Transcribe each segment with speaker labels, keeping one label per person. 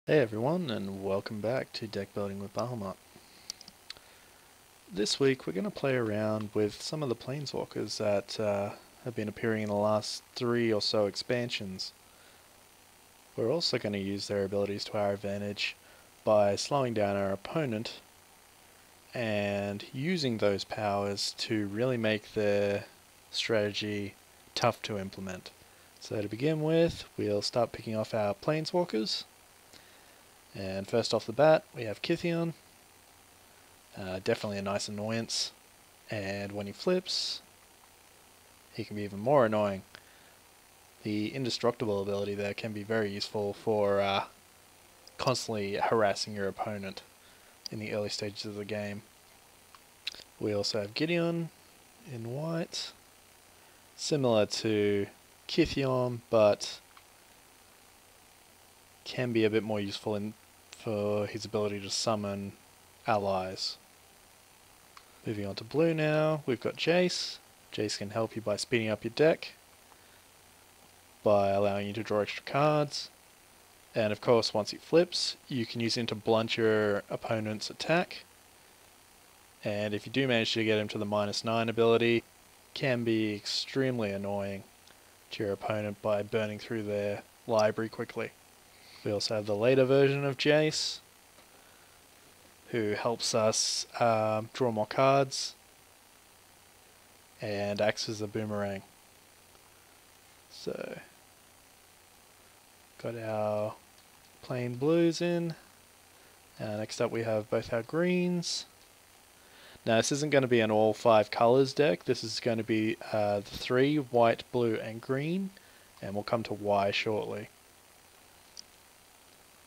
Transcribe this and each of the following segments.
Speaker 1: Hey everyone, and welcome back to Deck Building with Bahumaut. This week we're going to play around with some of the planeswalkers that have been appearing in the last 3 or so expansions. We're also going to use their abilities to our advantage by slowing down our opponent and using those powers to really make their strategy tough to implement. So to begin with, we'll start picking off our planeswalkers. And first off the bat, we have Kytheon. Definitely a nice annoyance. And when he flips, he can be even more annoying. The indestructible ability there can be very useful for constantly harassing your opponent in the early stages of the game. We also have Gideon in white. Similar to Kytheon, but can be a bit more useful for his ability to summon allies. Moving on to blue now, we've got Jace. Jace can help you by speeding up your deck, by allowing you to draw extra cards, and of course once he flips, you can use him to blunt your opponent's attack, and if you do manage to get him to the -9 ability, can be extremely annoying to your opponent by burning through their library quickly. We also have the later version of Jace, who helps us draw more cards and acts as a boomerang. So, got our plain blues in. Next up we have both our greens. Now this isn't going to be an all 5 colors deck, this is going to be the 3, white, blue and green, and we'll come to why shortly.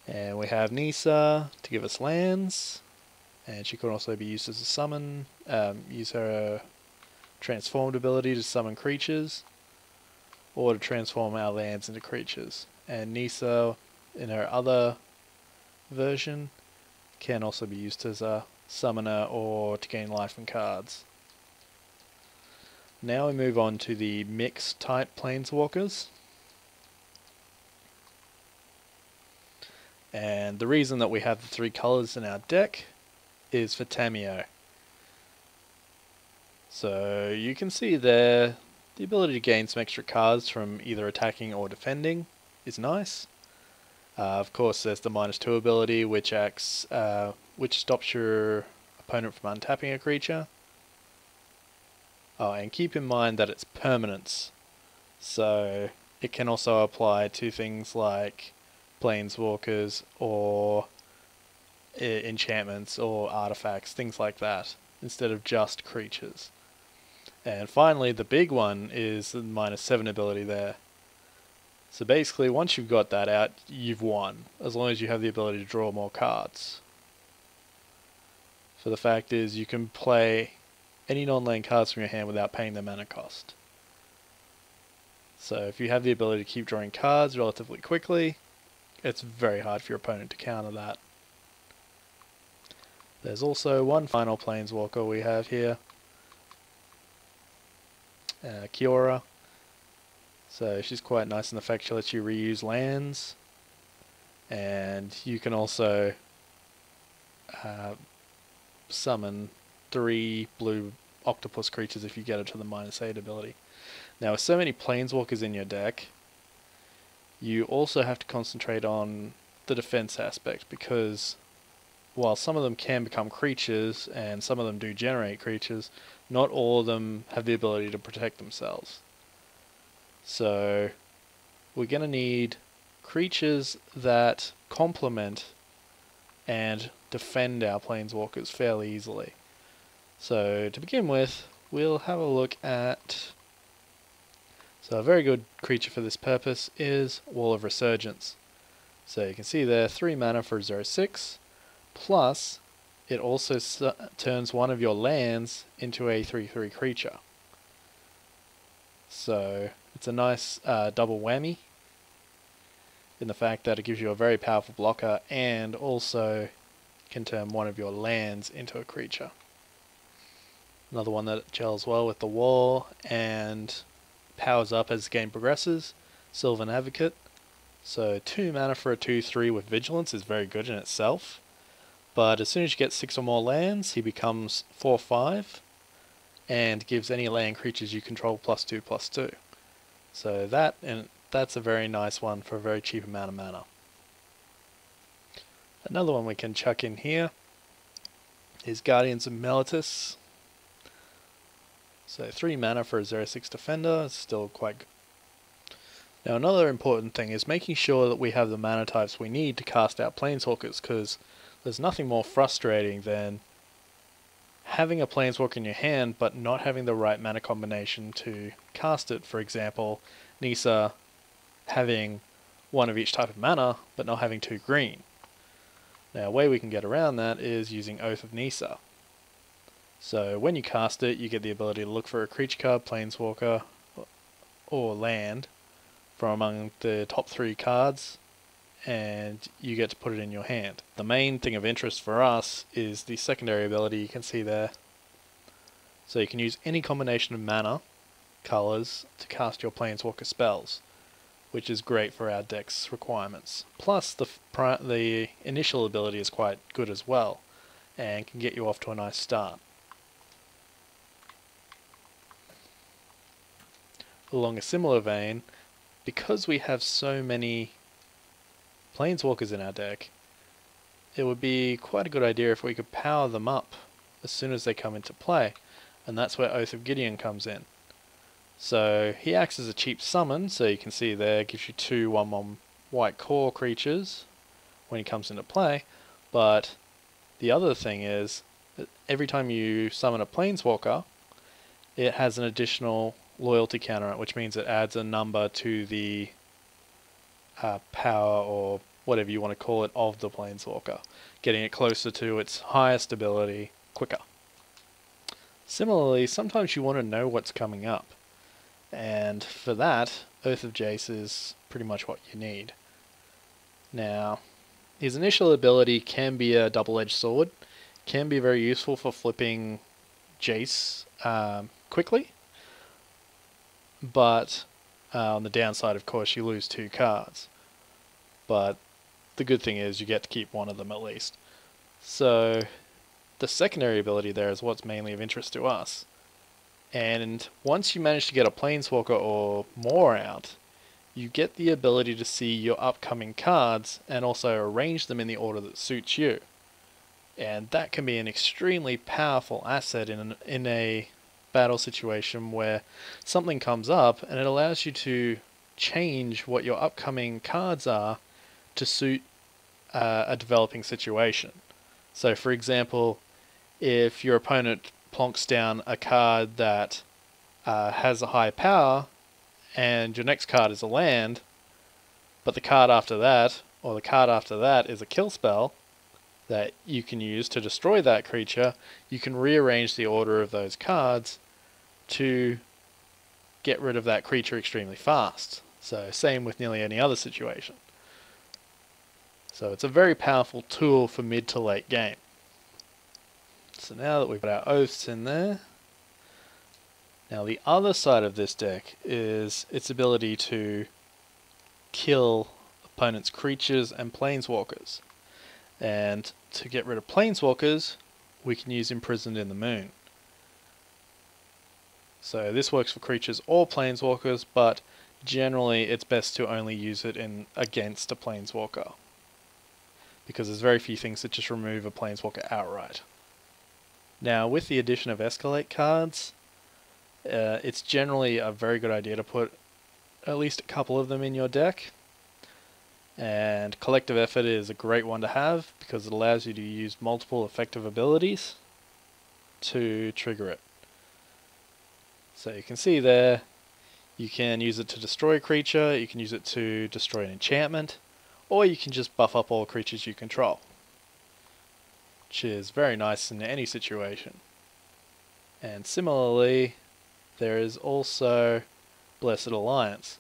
Speaker 1: And we have Nissa to give us lands, and she can also be used as a summon, use her transformed ability to summon creatures, or to transform our lands into creatures. And Nissa, in her other version, can also be used as a summoner or to gain life from cards. Now we move on to the mixed type planeswalkers. And the reason that we have the 3 colors in our deck is for Tamiyo. So you can see there, the ability to gain some extra cards from either attacking or defending is nice. Of course there's the -2 ability which acts, which stops your opponent from untapping a creature. Oh, and keep in mind that it's permanence, so it can also apply to things like planeswalkers or enchantments or artifacts, things like that, instead of just creatures. And finally, the big one is the -7 ability there. So basically, once you've got that out, you've won, as long as you have the ability to draw more cards. So the fact is, you can play any non-land cards from your hand without paying the mana cost. So if you have the ability to keep drawing cards relatively quickly, it's very hard for your opponent to counter that. There's also one final planeswalker we have here, Kiora. So she's quite nice in the fact she lets you reuse lands, and you can also summon 3 blue octopus creatures if you get her to the -8 ability. Now with so many planeswalkers in your deck, you also have to concentrate on the defense aspect, because while some of them can become creatures and some of them do generate creatures, not all of them have the ability to protect themselves. So we're going to need creatures that complement and defend our planeswalkers fairly easily. So to begin with, we'll have a look at... So a very good creature for this purpose is Wall of Resurgence. So you can see there, 3 mana for 0/6, plus it also turns one of your lands into a 3/3 creature. So it's a nice double whammy in the fact that it gives you a very powerful blocker and also can turn one of your lands into a creature. Another one that gels well with the wall and powers up as the game progresses, Sylvan Advocate. So 2 mana for a 2/3 with Vigilance is very good in itself, but as soon as you get 6 or more lands, he becomes 4/5 and gives any land creatures you control +2/+2. So that's a very nice one for a very cheap amount of mana. Another one we can chuck in here is Guardians of Meletis. So 3 mana for a 0/6 defender is still quite good. Now another important thing is making sure that we have the mana types we need to cast out Planeswalkers, because there's nothing more frustrating than having a Planeswalker in your hand but not having the right mana combination to cast it. For example, Nissa having 1 of each type of mana but not having 2 green. Now a way we can get around that is using Oath of Nissa. So when you cast it, you get the ability to look for a creature card, Planeswalker, or land from among the top 3 cards, and you get to put it in your hand. The main thing of interest for us is the secondary ability you can see there. So you can use any combination of mana, colors, to cast your Planeswalker spells, which is great for our deck's requirements. Plus the initial ability is quite good as well, and can get you off to a nice start. Along a similar vein, because we have so many Planeswalkers in our deck, it would be quite a good idea if we could power them up as soon as they come into play, and that's where Oath of Gideon comes in. So he acts as a cheap summon, so you can see there, gives you 2 1/1 white core creatures when he comes into play, but the other thing is that every time you summon a Planeswalker, it has an additional loyalty counter on it, which means it adds a number to the power, or whatever you want to call it, of the Planeswalker, getting it closer to its highest ability quicker. Similarly, sometimes you want to know what's coming up, and for that, Oath of Jace is pretty much what you need. Now, his initial ability can be a double-edged sword, can be very useful for flipping Jace quickly, but on the downside, of course, you lose 2 cards. But the good thing is you get to keep 1 of them at least. So the secondary ability there is what's mainly of interest to us. And once you manage to get a Planeswalker or more out, you get the ability to see your upcoming cards and also arrange them in the order that suits you. And that can be an extremely powerful asset in a battle situation where something comes up, and it allows you to change what your upcoming cards are to suit a developing situation. So for example, if your opponent plonks down a card that has a high power, and your next card is a land, but the card after that, or the card after that, is a kill spell that you can use to destroy that creature, you can rearrange the order of those cards to get rid of that creature extremely fast. So same with nearly any other situation. So it's a very powerful tool for mid to late game. So now that we've got our oaths in there, now the other side of this deck is its ability to kill opponents' creatures and planeswalkers. And to get rid of planeswalkers, we can use Imprisoned in the Moon. So this works for creatures or planeswalkers, but generally it's best to only use it against a planeswalker, because there's very few things that just remove a planeswalker outright. Now with the addition of Escalate cards, it's generally a very good idea to put at least a couple of them in your deck. And Collective Effort is a great one to have because it allows you to use multiple effective abilities to trigger it. So you can see there, you can use it to destroy a creature, you can use it to destroy an enchantment, or you can just buff up all creatures you control, which is very nice in any situation. And similarly, there is also Blessed Alliance,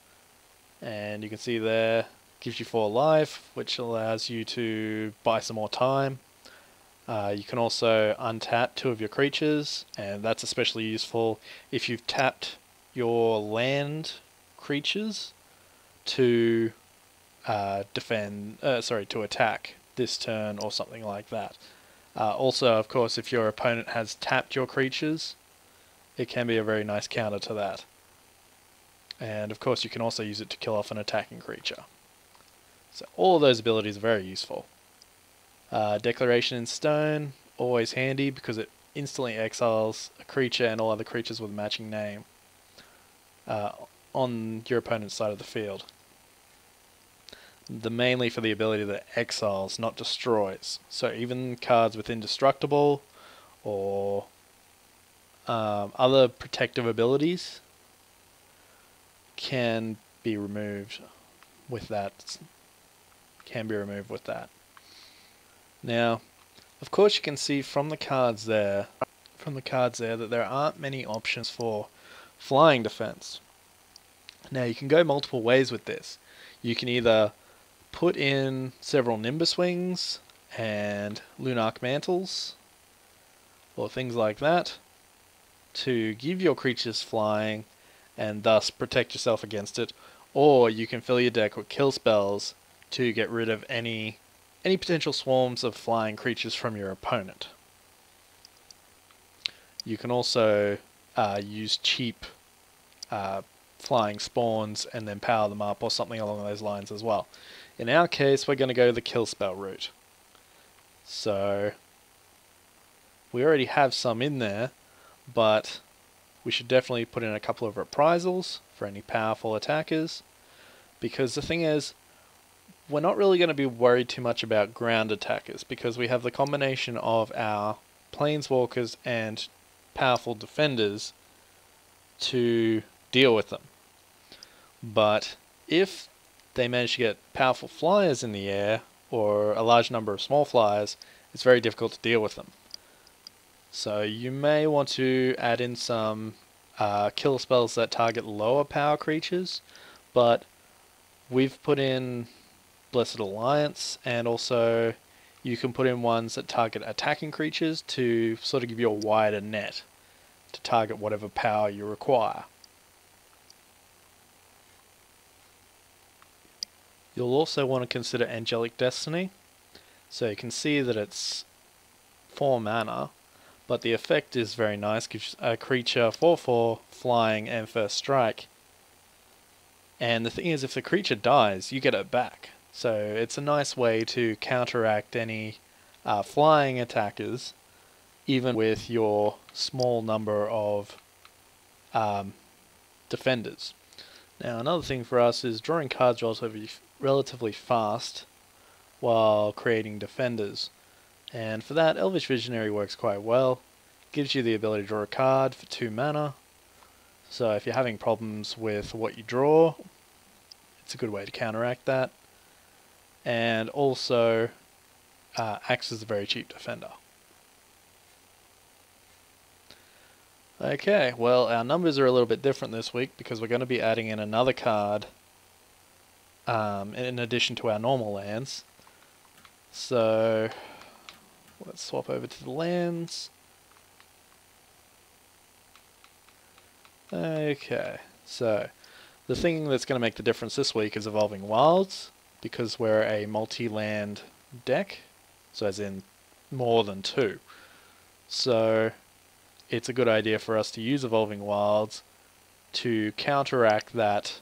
Speaker 1: and you can see there, gives you 4 life, which allows you to buy some more time. You can also untap 2 of your creatures, and that's especially useful if you've tapped your land creatures to to attack this turn or something like that. Also, of course, if your opponent has tapped your creatures, it can be a very nice counter to that. And of course, you can also use it to kill off an attacking creature. So all of those abilities are very useful. Declaration in Stone, always handy because it instantly exiles a creature and all other creatures with a matching name on your opponent's side of the field. Mainly for the ability that exiles, not destroys. So even cards with indestructible or other protective abilities can be removed with that. Now, of course, you can see from the cards there that there aren't many options for flying defense. Now, you can go multiple ways with this. You can either put in several Nimbus Wings and Lunarch Mantles or things like that to give your creatures flying and thus protect yourself against it, or you can fill your deck with kill spells to get rid of any potential swarms of flying creatures from your opponent. You can also use cheap flying spawns and then power them up or something along those lines as well. In our case, we're going to go the kill spell route. So we already have some in there, but we should definitely put in a couple of reprisals for any powerful attackers, because the thing is, we're not really going to be worried too much about ground attackers because we have the combination of our planeswalkers and powerful defenders to deal with them. But if they manage to get powerful flyers in the air or a large number of small flyers, it's very difficult to deal with them. So you may want to add in some kill spells that target lower power creatures, but we've put in Blessed Alliance, and also you can put in ones that target attacking creatures to sort of give you a wider net to target whatever power you require. You'll also want to consider Angelic Destiny. So you can see that it's 4 mana, but the effect is very nice. Gives a creature 4/4 flying and first strike. And the thing is, if the creature dies, you get it back. So it's a nice way to counteract any flying attackers, even with your small number of defenders. Now, another thing for us is drawing cards relatively fast while creating defenders. And for that, Elvish Visionary works quite well. Gives you the ability to draw a card for 2 mana. So if you're having problems with what you draw, it's a good way to counteract that. And also acts as a very cheap defender. Okay, well, our numbers are a little bit different this week because we're going to be adding in another card in addition to our normal lands. So let's swap over to the lands. Okay, so the thing that's going to make the difference this week is Evolving Wilds, because we're a multi-land deck, so as in more than 2. So it's a good idea for us to use Evolving Wilds to counteract that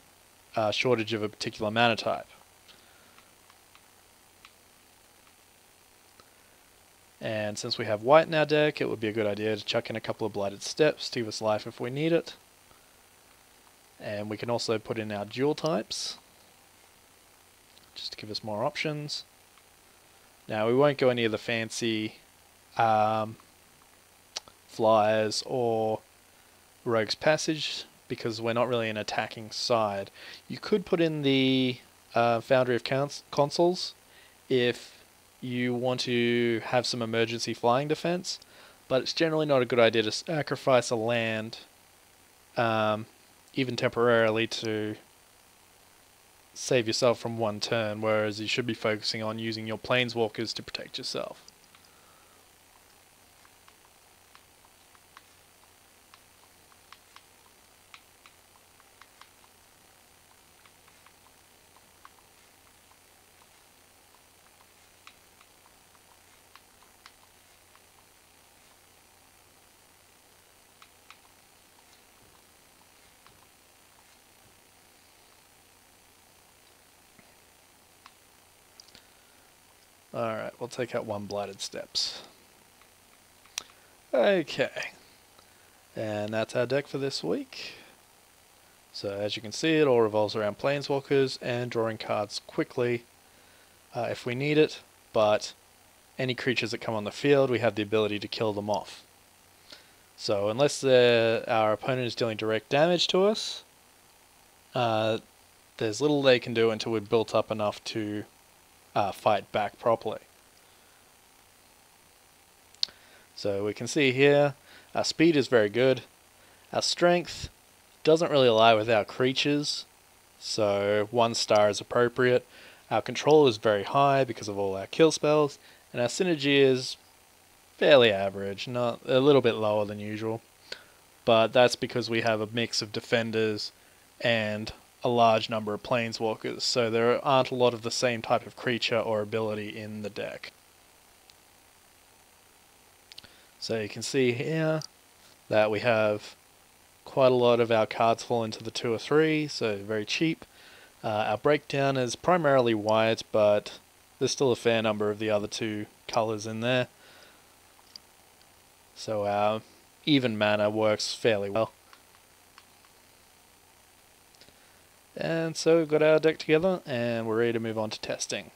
Speaker 1: shortage of a particular mana type. And since we have white in our deck, it would be a good idea to chuck in a couple of Blighted Steps to give us life if we need it. And we can also put in our dual types, just to give us more options. Now, we won't go any of the fancy flyers or Rogue's Passage, because we're not really an attacking side. You could put in the Foundry of Consuls if you want to have some emergency flying defense, but it's generally not a good idea to sacrifice a land, even temporarily, to save yourself from one turn, whereas you should be focusing on using your planeswalkers to protect yourself. Alright, we'll take out one Blighted Steps. Okay. And that's our deck for this week. So as you can see, it all revolves around planeswalkers and drawing cards quickly if we need it, but any creatures that come on the field, we have the ability to kill them off. So unless our opponent is dealing direct damage to us, there's little they can do until we're built up enough to fight back properly. So we can see here, our speed is very good. Our strength doesn't really lie with our creatures, so 1 star is appropriate. Our control is very high because of all our kill spells, and our synergy is fairly average, not a little bit lower than usual. But that's because we have a mix of defenders and a large number of planeswalkers, so there aren't a lot of the same type of creature or ability in the deck. So you can see here that we have quite a lot of our cards fall into the 2 or 3, so very cheap. Our breakdown is primarily white, but there's still a fair number of the other 2 colours in there. So our even mana works fairly well. And so we've got our deck together, and we're ready to move on to testing.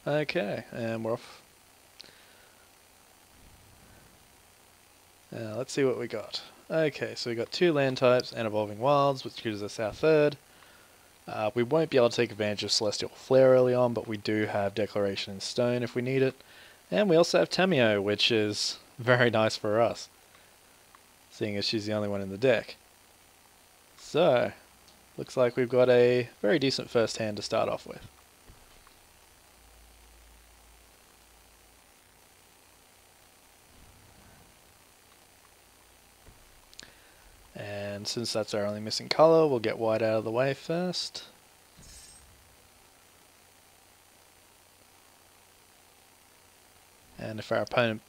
Speaker 1: Okay, and we're off. Let's see what we got. Okay, so we got 2 land types and Evolving Wilds, which gives us our 3rd. We won't be able to take advantage of Celestial Flare early on, but we do have Declaration in Stone if we need it. And we also have Tamiyo, which is very nice for us, seeing as she's the only one in the deck. So, looks like we've got a very decent first hand to start off with. And since that's our only missing colour, we'll get white out of the way first. And if our opponent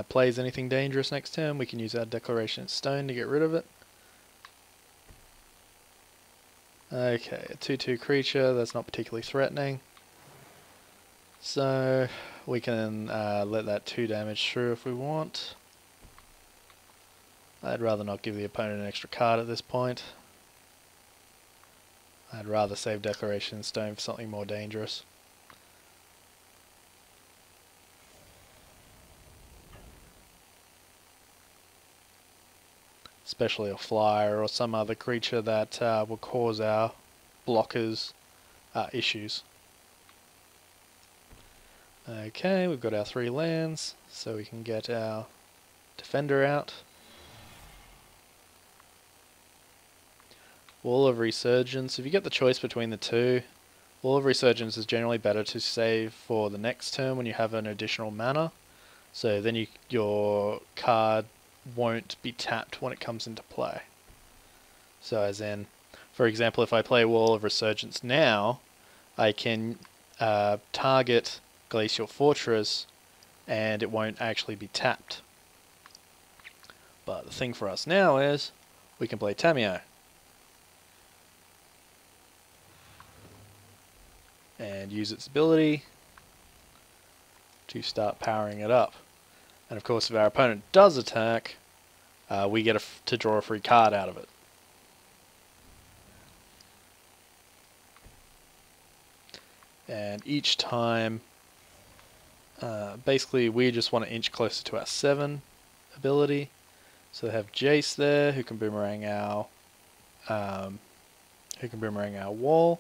Speaker 1: plays anything dangerous next turn, we can use our Declaration in Stone to get rid of it. Okay, a 2/2 creature, that's not particularly threatening. So we can let that 2 damage through if we want. I'd rather not give the opponent an extra card at this point. I'd rather save Declaration in Stone for something more dangerous. Especially a flyer or some other creature that will cause our blockers issues. Okay, we've got our 3 lands, so we can get our defender out. Wall of Resurgence. If you get the choice between the 2, Wall of Resurgence is generally better to save for the next turn when you have an additional mana. So then your card won't be tapped when it comes into play. So as in, for example, if I play Wall of Resurgence now, I can target Glacial Fortress and it won't actually be tapped. But the thing for us now is we can play Tamiyo and use its ability to start powering it up. And of course, if our opponent does attack, we get to draw a free card out of it. And each time, basically we just want to inch closer to our 7 ability. So we have Jace there, who can boomerang our wall.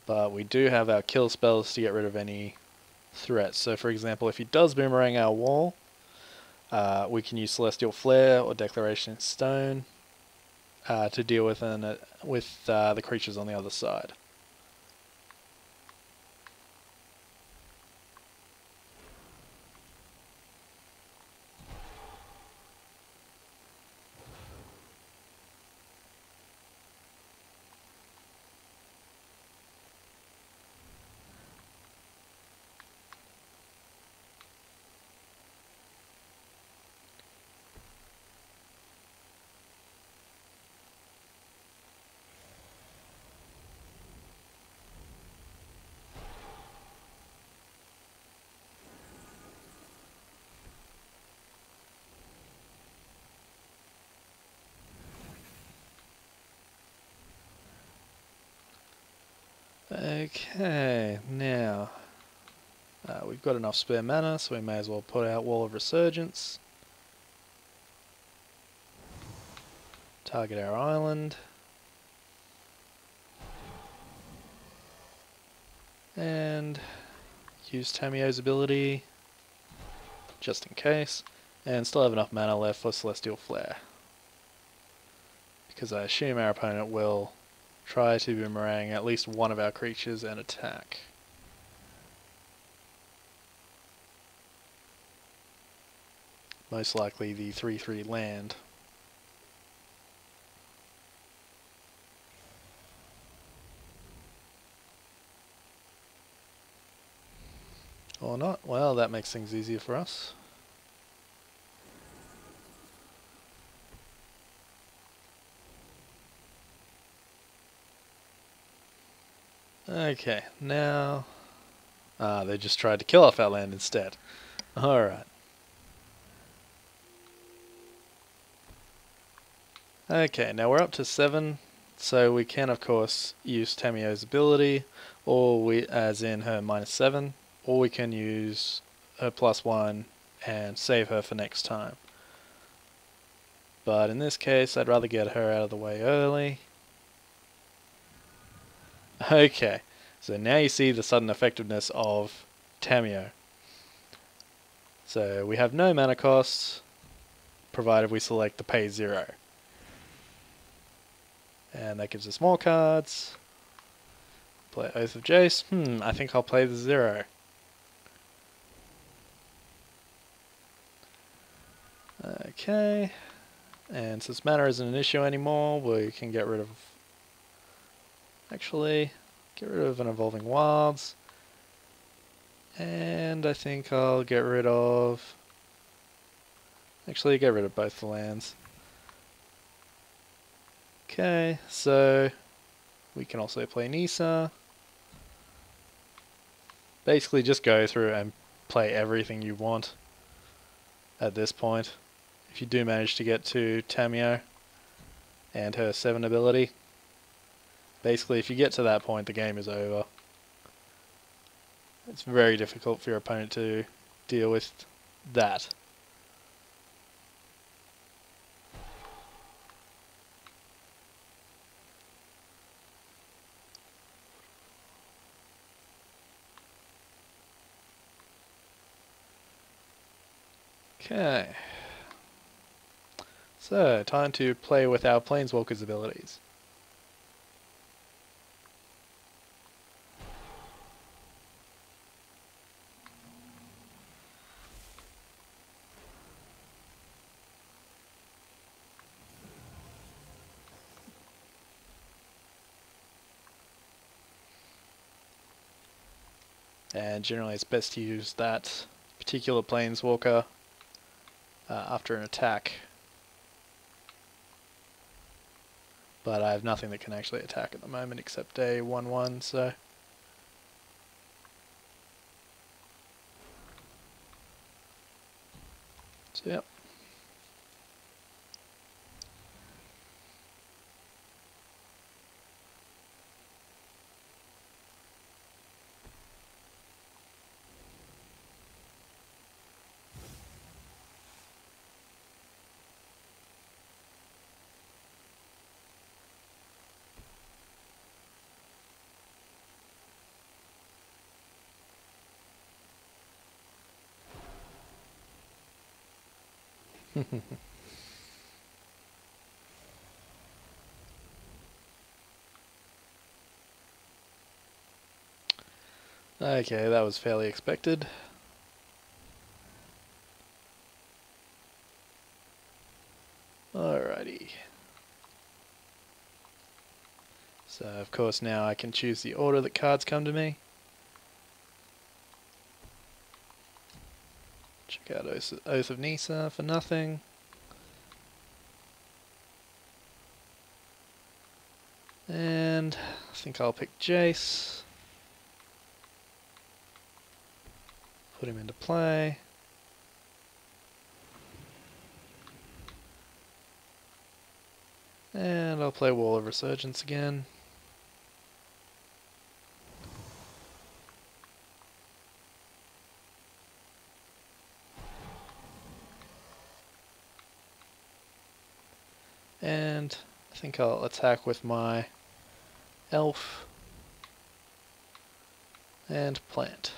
Speaker 1: But we do have our kill spells to get rid of any threats. So for example, if he does boomerang our wall, we can use Celestial Flare or Declaration in Stone to deal with the creatures on the other side. Okay, now we've got enough spare mana, so we may as well put out Wall of Resurgence. Target our island. And use Tamio's ability, just in case. And still have enough mana left for Celestial Flare. Because I assume our opponent will try to boomerang at least one of our creatures and attack. Most likely the 3/3 land. Or not. Well, that makes things easier for us. Okay, now... they just tried to kill off our land instead. Alright. Okay, now we're up to 7, so we can of course use Tamio's ability, or we, as in her -7, or we can use her +1 and save her for next time. But in this case, I'd rather get her out of the way early. Okay, so now you see the sudden effectiveness of Tamio. So we have no mana costs, provided we select the pay 0. And that gives us more cards. Play Oath of Jace. I think I'll play the 0. Okay. And since mana isn't an issue anymore, we can get rid of... Actually, get rid of an Evolving Wilds. And I think I'll get rid of... Actually, get rid of both the lands. Okay, so we can also play Nisa. Basically just go through and play everything you want at this point. If you do manage to get to Tamio and her 7 ability. Basically if you get to that point the game is over. It's very difficult for your opponent to deal with that. Okay, so time to play with our planeswalkers abilities. And generally it's best to use that particular planeswalker after an attack. But I have nothing that can actually attack at the moment except a 1/1, so... yep. Okay, that was fairly expected. Alrighty. So of course now I can choose the order that cards come to me. Check out Oath of Nisa for nothing. And I think I'll pick Jace. Put him into play. And I'll play Wall of Resurgence again. I think I'll attack with my elf and plant.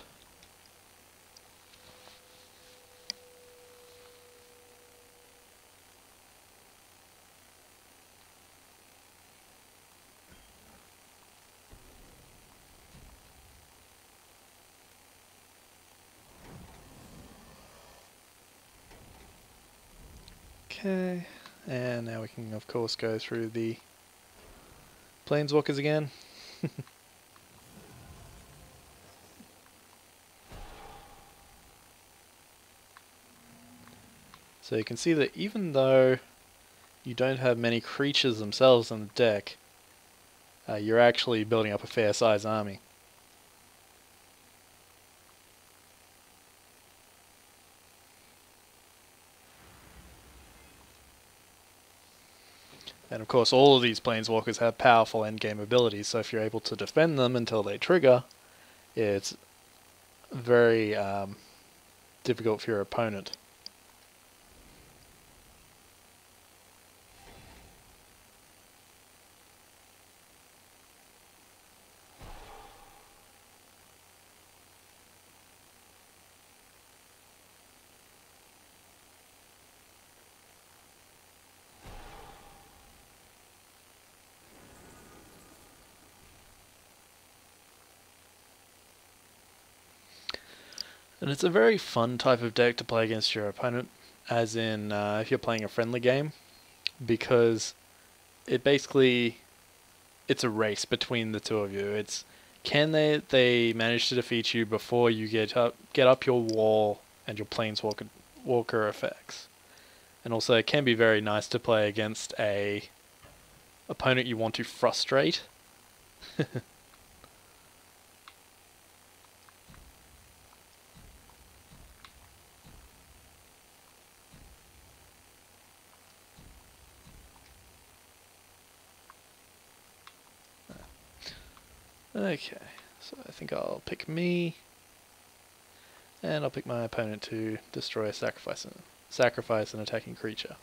Speaker 1: Okay, and now we can of course go through the planeswalkers again. So you can see that even though you don't have many creatures themselves in the deck, you're actually building up a fair size army. And of course all of these planeswalkers have powerful endgame abilities, so if you're able to defend them until they trigger, it's very difficult for your opponent. And it's a very fun type of deck to play against your opponent, as in if you're playing a friendly game, because it basically, it's a race between the two of you. It's, can they manage to defeat you before you get up your wall and your planeswalker effects. And also it can be very nice to play against a opponent you want to frustrate. Okay, so I think I'll pick me, and I'll pick my opponent to destroy a sacrifice an attacking creature.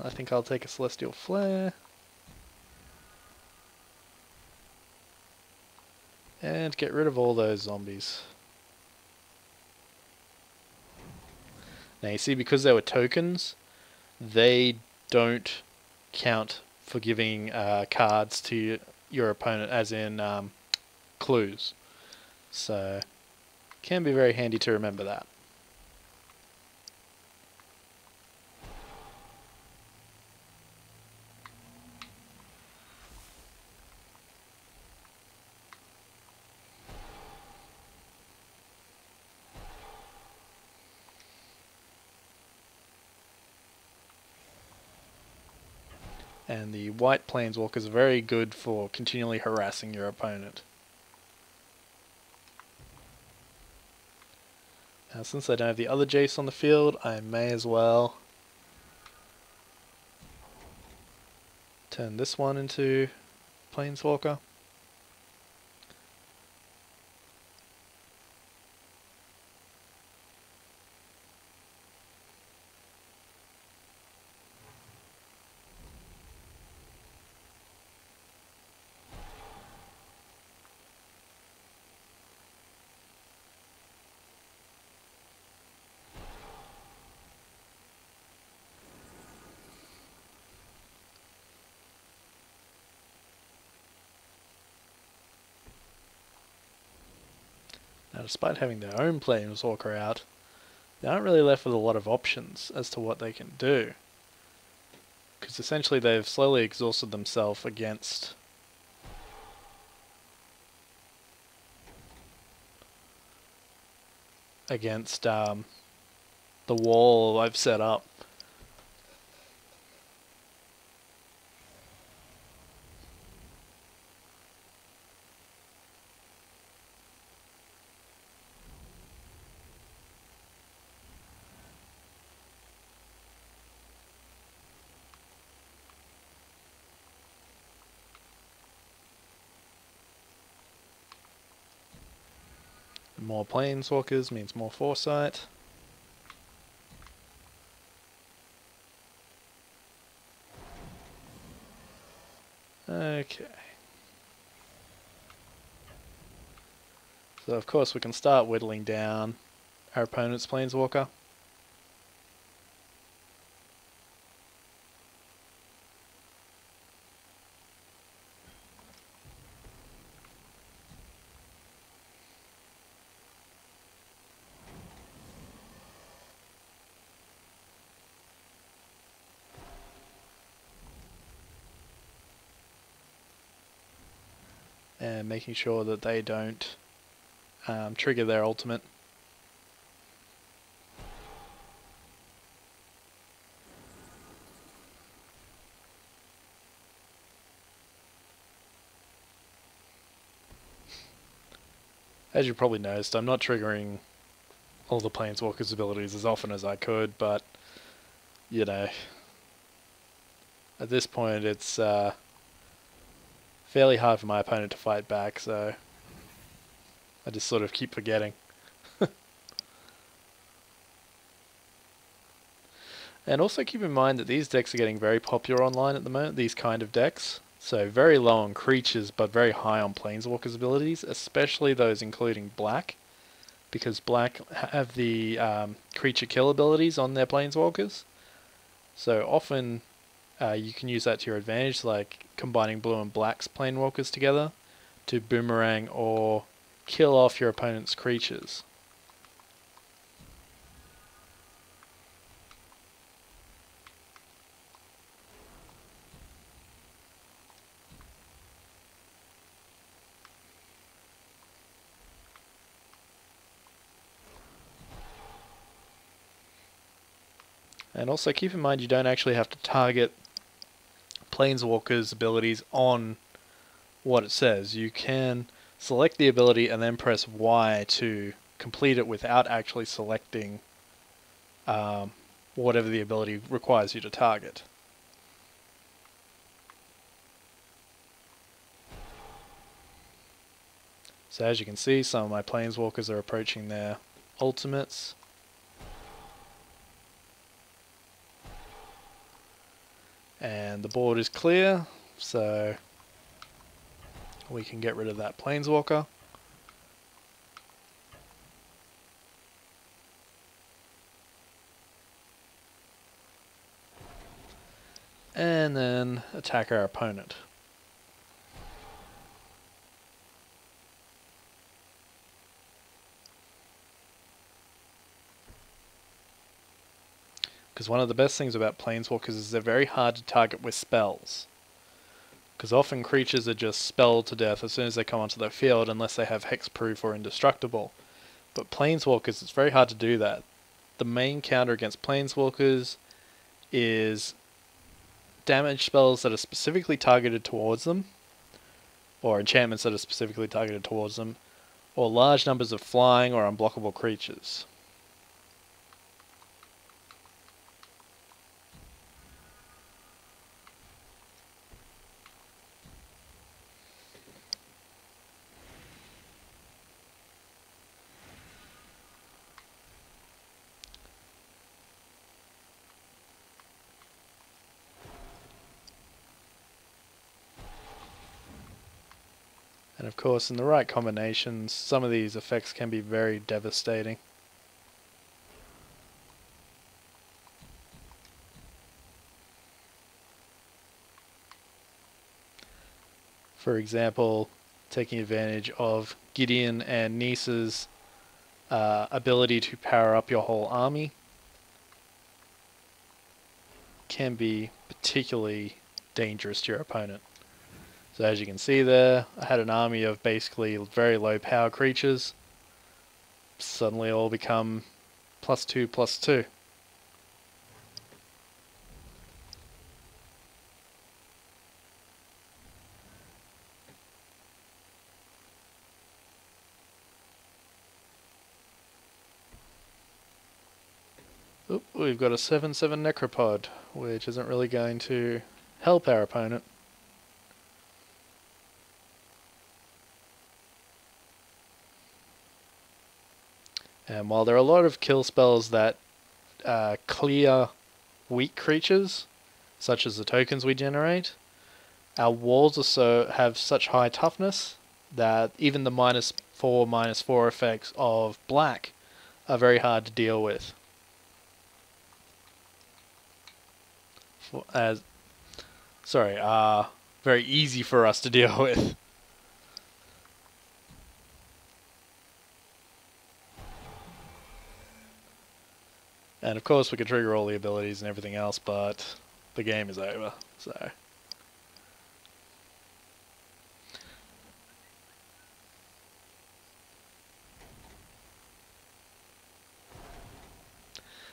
Speaker 1: I think I'll take a Celestial Flare. And get rid of all those zombies. Now you see, because they were tokens, they don't count for giving cards to your opponent, as in clues. So, can be very handy to remember that. And the white planeswalkers are very good for continually harassing your opponent. Now, since I don't have the other Jace on the field, I may as well turn this one into planeswalker. Now, despite having their own planeswalker out, they aren't really left with a lot of options as to what they can do. Because essentially they've slowly exhausted themselves against the wall I've set up. More planeswalkers means more foresight. Okay. So of course we can start whittling down our opponent's planeswalker. And making sure that they don't trigger their ultimate. As you probably noticed, I'm not triggering all the Planeswalker's abilities as often as I could, but, you know, at this point it's fairly hard for my opponent to fight back, so I just sort of keep forgetting. And also keep in mind that these decks are getting very popular online at the moment, these kind of decks. So very low on creatures, but very high on Planeswalker's abilities, especially those including black, because black have the creature kill abilities on their Planeswalkers. So often you can use that to your advantage, like combining blue and black's Planeswalkers together to boomerang or kill off your opponent's creatures. And also keep in mind you don't actually have to target Planeswalker's abilities on what it says. You can select the ability and then press Y to complete it without actually selecting whatever the ability requires you to target. So as you can see, some of my Planeswalkers are approaching their ultimates. And the board is clear, so we can get rid of that Planeswalker. And then attack our opponent. Because one of the best things about Planeswalkers is they're very hard to target with spells. Because often creatures are just spelled to death as soon as they come onto their field unless they have hexproof or indestructible. But Planeswalkers, it's very hard to do that. The main counter against Planeswalkers is damage spells that are specifically targeted towards them, or enchantments that are specifically targeted towards them, or large numbers of flying or unblockable creatures. And of course, in the right combinations, some of these effects can be very devastating. For example, taking advantage of Gideon and Nisa's ability to power up your whole army can be particularly dangerous to your opponent. So as you can see there, I had an army of basically very low power creatures. Suddenly all become +2/+2. Oop, we've got a 7/7 Necropod, which isn't really going to help our opponent. And while there are a lot of kill spells that clear weak creatures, such as the tokens we generate, our walls also have such high toughness that even the -4, -4 effects of black are very hard to deal with. Very easy for us to deal with. And of course we can trigger all the abilities and everything else, but the game is over, so...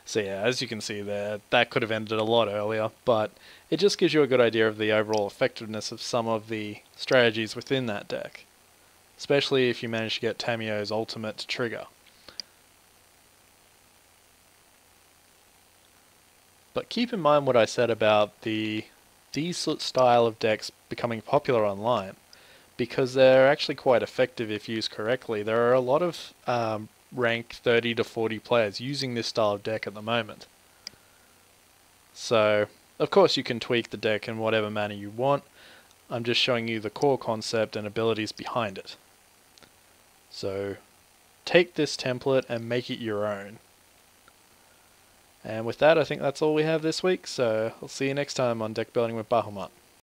Speaker 1: So yeah, as you can see there, that could have ended a lot earlier, but it just gives you a good idea of the overall effectiveness of some of the strategies within that deck. Especially if you manage to get Tamiyo's ultimate to trigger. But keep in mind what I said about these style of decks becoming popular online, because they're actually quite effective if used correctly. There are a lot of rank 30 to 40 players using this style of deck at the moment. So, of course you can tweak the deck in whatever manner you want. I'm just showing you the core concept and abilities behind it. So, take this template and make it your own. And with that, I think that's all we have this week, so I'll see you next time on Deck Building with Bahumaut.